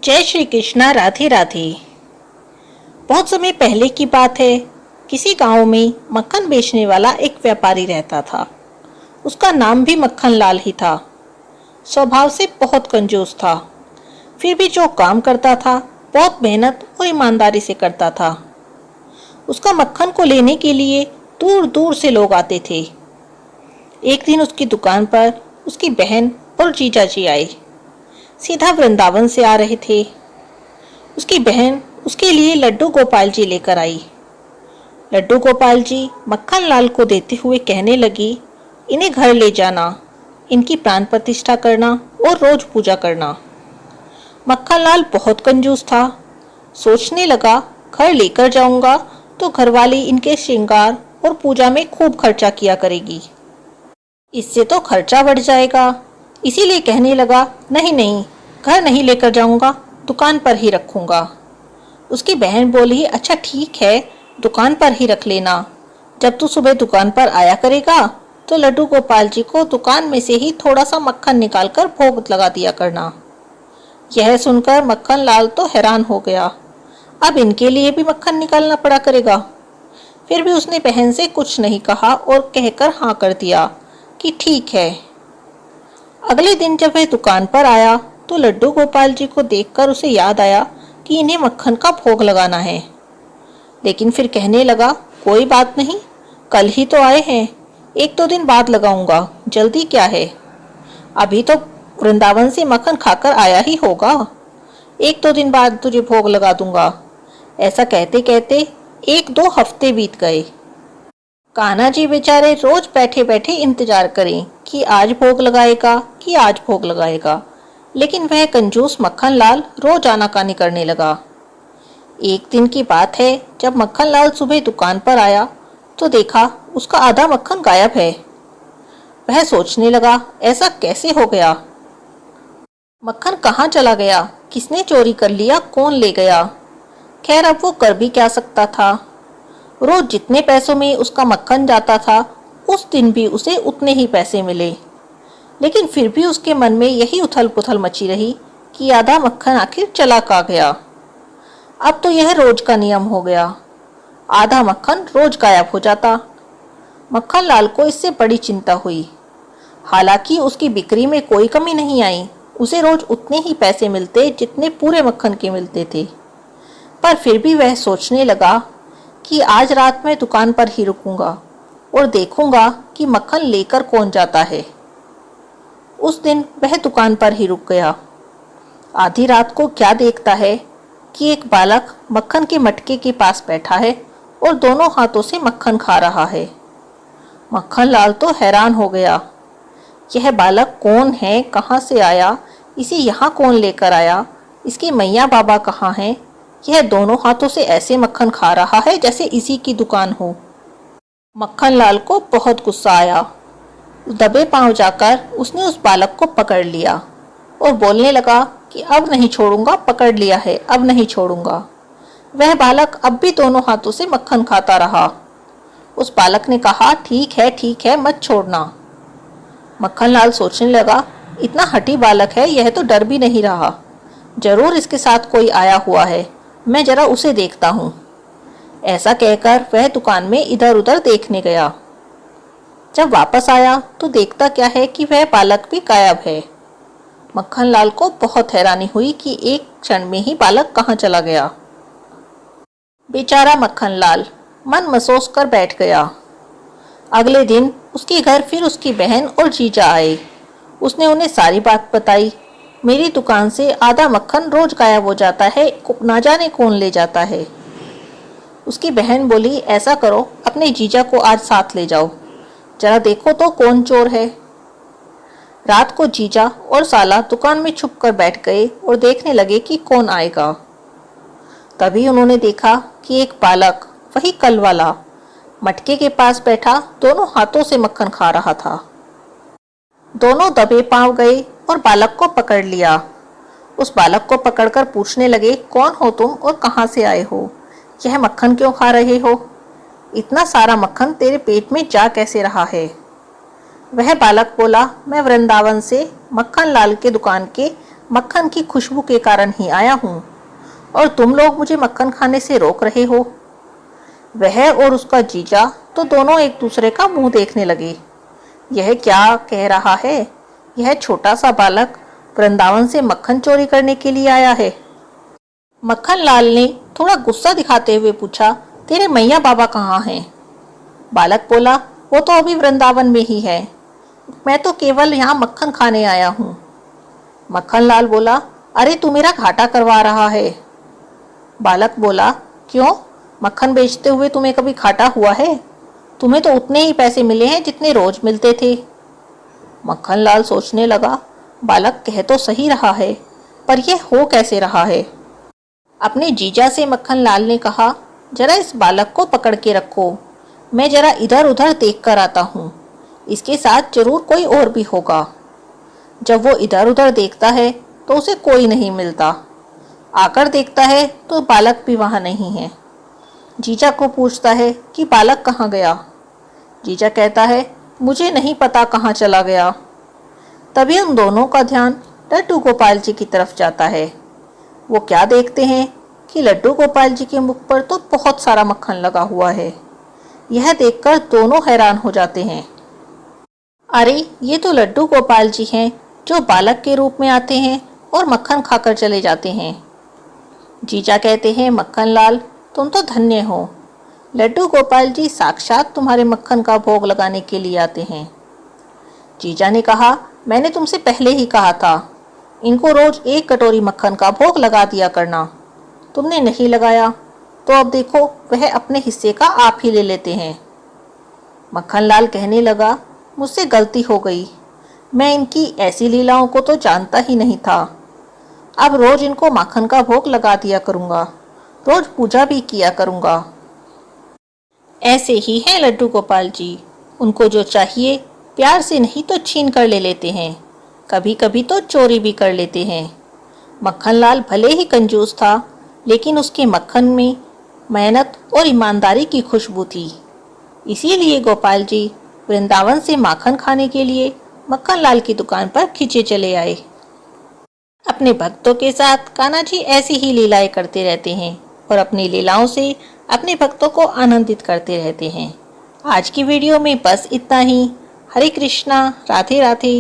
जय श्री कृष्णा। राधे राधे। बहुत समय पहले की बात है। किसी गांव में मक्खन बेचने वाला एक व्यापारी रहता था। उसका नाम भी मक्खन लाल ही था। स्वभाव से बहुत कंजूस था। फिर भी जो काम करता था बहुत मेहनत और ईमानदारी से करता था। उसका मक्खन को लेने के लिए दूर दूर से लोग आते थे। एक दिन उसकी दुकान पर उसकी बहन और जीजा जी आए। सीधा वृंदावन से आ रहे थे। उसकी बहन उसके लिए लड्डू गोपाल जी लेकर आई। लड्डू गोपाल जी मक्खन लाल को देते हुए कहने लगी, इन्हें घर ले जाना, इनकी प्राण प्रतिष्ठा करना और रोज पूजा करना। मक्खन लाल बहुत कंजूस था। सोचने लगा, घर लेकर जाऊंगा तो घरवाली इनके श्रृंगार और पूजा में खूब खर्चा किया करेगी, इससे तो खर्चा बढ़ जाएगा। इसीलिए कहने लगा, नहीं नहीं, घर नहीं लेकर जाऊंगा, दुकान पर ही रखूंगा। उसकी बहन बोली, अच्छा ठीक है, दुकान पर ही रख लेना। जब तू सुबह दुकान पर आया करेगा तो लड्डू गोपाल जी को दुकान में से ही थोड़ा सा मक्खन निकालकर भोग लगा दिया करना। यह सुनकर मक्खन लाल तो हैरान हो गया। अब इनके लिए भी मक्खन निकालना पड़ा करेगा। फिर भी उसने बहन से कुछ नहीं कहा और कहकर हाँ कर दिया कि ठीक है। अगले दिन जब वह दुकान पर आया तो लड्डू गोपाल जी को देखकर उसे याद आया कि इन्हें मक्खन का भोग लगाना है। लेकिन फिर कहने लगा, कोई बात नहीं, कल ही तो आए हैं, एक दो दिन बाद लगाऊंगा, जल्दी क्या है। अभी तो वृंदावन से मक्खन खाकर आया ही होगा, एक दो दिन बाद तुझे भोग लगा दूंगा। ऐसा कहते कहते एक दो हफ्ते बीत गए। कान्हा जी बेचारे रोज बैठे बैठे इंतजार करें कि आज भोग लगाएगा कि आज भोग लगाएगा, लेकिन वह कंजूस मक्खन लाल रोज आनाकानी करने लगा। एक दिन की बात है, जब मक्खन लाल सुबह दुकान पर आया तो देखा उसका आधा मक्खन गायब है। वह सोचने लगा, ऐसा कैसे हो गया, मक्खन कहाँ चला गया, किसने चोरी कर लिया, कौन ले गया। खैर अब वो कर भी क्या सकता था। रोज जितने पैसों में उसका मक्खन जाता था उस दिन भी उसे उतने ही पैसे मिले। लेकिन फिर भी उसके मन में यही उथल पुथल मची रही कि आधा मक्खन आखिर चला कहाँ गया। अब तो यह रोज का नियम हो गया, आधा मक्खन रोज गायब हो जाता। मक्खन लाल को इससे बड़ी चिंता हुई। हालांकि उसकी बिक्री में कोई कमी नहीं आई, उसे रोज उतने ही पैसे मिलते जितने पूरे मक्खन के मिलते थे। पर फिर भी वह सोचने लगा कि आज रात मैं दुकान पर ही रुकूंगा और देखूंगा कि मक्खन लेकर कौन जाता है। उस दिन वह दुकान पर ही रुक गया। आधी रात को क्या देखता है कि एक बालक मक्खन के मटके के पास बैठा है और दोनों हाथों से मक्खन खा रहा है। मक्खन लाल तो हैरान हो गया, यह बालक कौन है, कहाँ से आया, इसे यहाँ कौन लेकर आया, इसके मैया बाबा कहाँ हैं, यह दोनों हाथों से ऐसे मक्खन खा रहा है जैसे इसी की दुकान हो। मक्खन लाल को बहुत गुस्सा आया। दबे पांव जाकर उसने उस बालक को पकड़ लिया और बोलने लगा कि अब नहीं छोड़ूंगा, पकड़ लिया है, अब नहीं छोड़ूंगा। वह बालक अब भी दोनों हाथों से मक्खन खाता रहा। उस बालक ने कहा, ठीक है, मत छोड़ना। मक्खन लाल सोचने लगा, इतना हठी बालक है, यह तो डर भी नहीं रहा, जरूर इसके साथ कोई आया हुआ है, मैं जरा उसे देखता हूँ। ऐसा कहकर वह दुकान में इधर उधर देखने गया। जब वापस आया तो देखता क्या है कि वह बालक भी गायब है। मक्खन लाल को बहुत हैरानी हुई कि एक क्षण में ही बालक कहाँ चला गया। बेचारा मक्खन लाल मन मसोस कर बैठ गया। अगले दिन उसके घर फिर उसकी बहन और जीजा आए। उसने उन्हें सारी बात बताई। मेरी दुकान से आधा मक्खन रोज गायब हो जाता है, ना जाने कौन ले जाता है। उसकी बहन बोली, ऐसा करो, अपने जीजा को आज साथ ले जाओ, जरा देखो तो कौन चोर है। रात को जीजा और साला दुकान में छुप कर बैठ गए और देखने लगे कि कौन आएगा। तभी उन्होंने देखा कि एक बालक, वही कल वाला, मटके के पास बैठा दोनों हाथों से मक्खन खा रहा था। दोनों दबे पांव गए और बालक को पकड़ लिया। उस बालक को पकड़कर पूछने लगे, कौन हो तुम और कहाँ से आए हो, यह मक्खन क्यों खा रहे हो, इतना सारा मक्खन तेरे पेट में जा कैसे रहा है। वह बालक बोला, मैं वृंदावन से मक्खन लाल के दुकान के मक्खन की खुशबू के कारण ही आया हूँ और तुम लोग मुझे मक्खन खाने से रोक रहे हो। वह और उसका जीजा तो दोनों एक दूसरे का मुंह देखने लगे। यह क्या कह रहा है? यह छोटा सा बालक वृंदावन से मक्खन चोरी करने के लिए आया है। मक्खन लाल ने थोड़ा गुस्सा दिखाते हुए पूछा, तेरे मैया बाबा कहाँ हैं? बालक बोला, वो तो अभी वृंदावन में ही है, मैं तो केवल यहाँ मक्खन खाने आया हूँ। मक्खन लाल बोला, अरे तू मेरा घाटा करवा रहा है। बालक बोला, क्यों? मक्खन बेचते हुए तुम्हें कभी घाटा हुआ है? तुम्हें तो उतने ही पैसे मिले हैं जितने रोज मिलते थे। मक्खन लाल सोचने लगा, बालक कह तो सही रहा है, पर यह हो कैसे रहा है? अपने जीजा से मक्खन लाल ने कहा, जरा इस बालक को पकड़ के रखो, मैं जरा इधर उधर देख कर आता हूँ, इसके साथ जरूर कोई और भी होगा। जब वो इधर उधर देखता है तो उसे कोई नहीं मिलता, आकर देखता है तो बालक भी वहाँ नहीं है। जीजा को पूछता है कि बालक कहाँ गया? जीजा कहता है, मुझे नहीं पता कहाँ चला गया। तभी उन दोनों का ध्यान लड्डू गोपाल जी की तरफ जाता है। वो क्या देखते हैं कि लड्डू गोपाल जी के मुख पर तो बहुत सारा मक्खन लगा हुआ है। यह देखकर दोनों हैरान हो जाते हैं। अरे ये तो लड्डू गोपाल जी हैं जो बालक के रूप में आते हैं और मक्खन खाकर चले जाते हैं। जीजा कहते हैं, मक्खन लाल तुम तो धन्य हो, लड्डू गोपाल जी साक्षात तुम्हारे मक्खन का भोग लगाने के लिए आते हैं। जीजा ने कहा, मैंने तुमसे पहले ही कहा था, इनको रोज 1 कटोरी मक्खन का भोग लगा दिया करना, तुमने नहीं लगाया, तो अब देखो वह अपने हिस्से का आप ही ले लेते हैं। मक्खन लाल कहने लगा, मुझसे गलती हो गई, मैं इनकी ऐसी लीलाओं को तो जानता ही नहीं था। अब रोज इनको माखन का भोग लगा दिया करूँगा, रोज पूजा भी किया करूँगा। ऐसे ही हैं लड्डू गोपाल जी, उनको जो चाहिए प्यार से नहीं तो छीन कर ले लेते हैं, कभी कभी तो चोरी भी कर लेते हैं। मक्खन लाल भले ही कंजूस था, लेकिन उसके मक्खन में मेहनत और ईमानदारी की खुशबू थी। इसीलिए गोपाल जी वृंदावन से माखन खाने के लिए मक्खन लाल की दुकान पर खींचे चले आए। अपने भक्तों के साथ कान्हा जी ऐसी ही लीलाएं करते रहते हैं और अपनी लीलाओं से अपने भक्तों को आनंदित करते रहते हैं। आज की वीडियो में बस इतना ही। हरे कृष्णा, राधे राधे।